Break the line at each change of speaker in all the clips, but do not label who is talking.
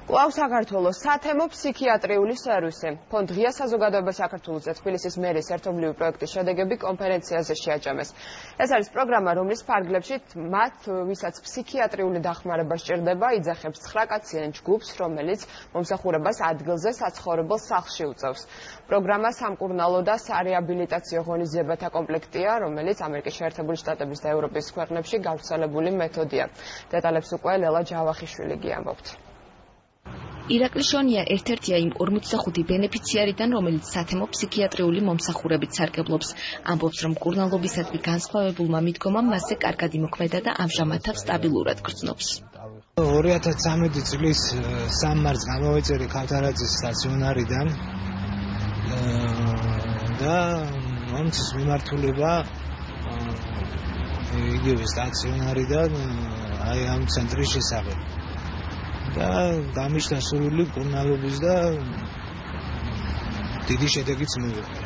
კვლავ საქართველოს სათემო ფსიქიატრიული სერვისი. ფონდ ღია საზოგადოება საქართველოს და თბილისის მერის ერთობლივი პროექტის შედეგები კონფერენციაზე შეაჩამეს. ეს არის პროგრამა, რომლის ფარგლებში მათ, ვისაც ფსიქიატრიული დახმარება სჭირდება, იძახებს 9 კაციან ჯგუფს, რომელიც მომსახურებას ადგილზე საცხოვრებელ სახლში უწევს. პროგრამა სამკურნალო და სარეაბილიტაციო ღონისძიებათა კომპლექტია, რომელიც ამერიკის შეერთებული შტატების და ევროპის ქვეყნებში გავრცელებული მეთოდია. დეტალებს უკვე ლელა ჯავახიშვილი გიამბობთ.
ირაკლი შონია ერთ-ერთია იმ 45 ბენეფიციარიდან, რომელიც სათემო ფსიქიატრიული მომსახურებით სარგებლობს. ამბობს, რომ მკურნალობისადმი განსხვავებულმა მიდგომამ მასზე კარგად იმოქმედა და ამჟამად თავს სტაბილურად გრძნობს.
2013 წლის 3 მარტს გამოვეწერი ქავთარაძის სტაციონარიდან და მომცის მიმართულება იგივე სტაციონარიდან აი ამ ცენტრის შესახებ. და გამიშთა სურვილი მკურნალობის და დიდი შედეგიც მივიღე.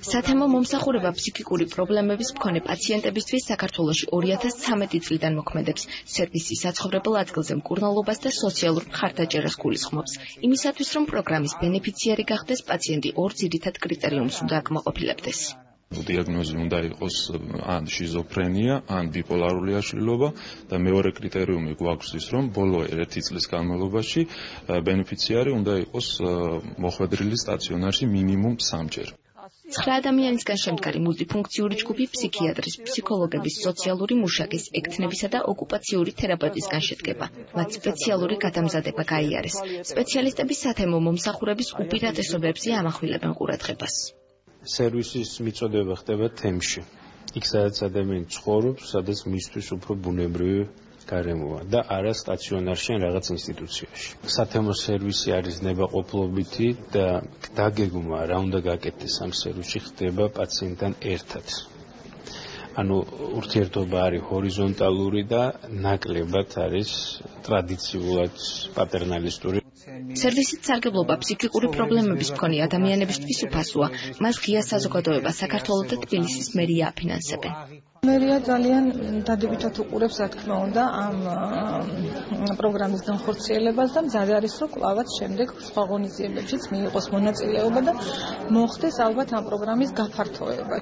სათემო მომსახურება ფსიქიკური პრობლემების მქონე პაციენტებისთვის საქართველოში 2013 წლიდან მოქმედებს. სერვისი საცხოვრებელ ადგილზე მკურნალობას და სოციალურ მხარდაჭერას გულისხმობს. იმისათვის, რომ პროგრამის ბენეფიციარი გახდეს, პაციენტი ორ ძირითად კრიტერიუმს უნდა აკმაყოფილებდეს.
დიაგნოზი უნდა იყოს ან შიზოფრენია, ან ბიპოლარული აშლილობა და მეორე კრიტერიუმი გვაქვს ის, რომ ბოლო 1 წლის განმავლობაში ბენეფიციარი უნდა იყოს მოხვედრილი სტაციონარში მინიმუმ 3-ჯერ.
9 ადამიანისგან შემდგარი მულტიფუნქციური ჯგუფი ფსიქიატრის, ფსიქოლოგების, სოციალური მუშაკის, ექთნებისა და ოკუპაციური თერაპევტისგან შედგება. მათ სპეციალური გადამზადება გაიარეს. სპეციალისტები სათემო მომსახურების უპირატესობებზე ამახვილებენ ყურადღებას.
სერვისის მიწოდება ხდება თემში. იქ სადაც ადამიანი ცხოვრობს, სადაც მისთვის უფრო ბუნებრივი გარემოა და არა სტაციონარში ან რაღაც ინსტიტუციაში. სათემო სერვისი არის ნებაყოფლობითი და დაგეგმა რა უნდა გაკეთდეს ამ სერვისში ხდება პაციენტთან ერთად. ანუ ურთიერთობა არის ჰორიზონტალური და ნაკლებად არის ტრადიციულად პატერნალისტური.
სერვისით სარგებლობა ფსიქიკური პრობლემების მქონე ადამიანებისთვის უფასოა. მას ღია საზოგადოება საქართველოს და თბილისის მერია აფინანსებენ.
მერია ძალიან დადებითად უყურებს, რა თქმა უნდა, ამ პროგრამის განხორციელებას და მზად არის, რომ კლავაც შემდეგ სხვა ღონისძიებებშიც მიიღოს მონაწილეობა და მოხდეს ალბათ ამ პროგრამის გაფართოება.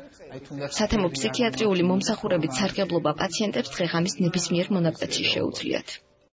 სათემო ფსიქიატრიული მომსახურებით სარგებლობა პაციენტებს დღე-ღამის ნებისმიერ მონაკვეთში შეუძლიათ.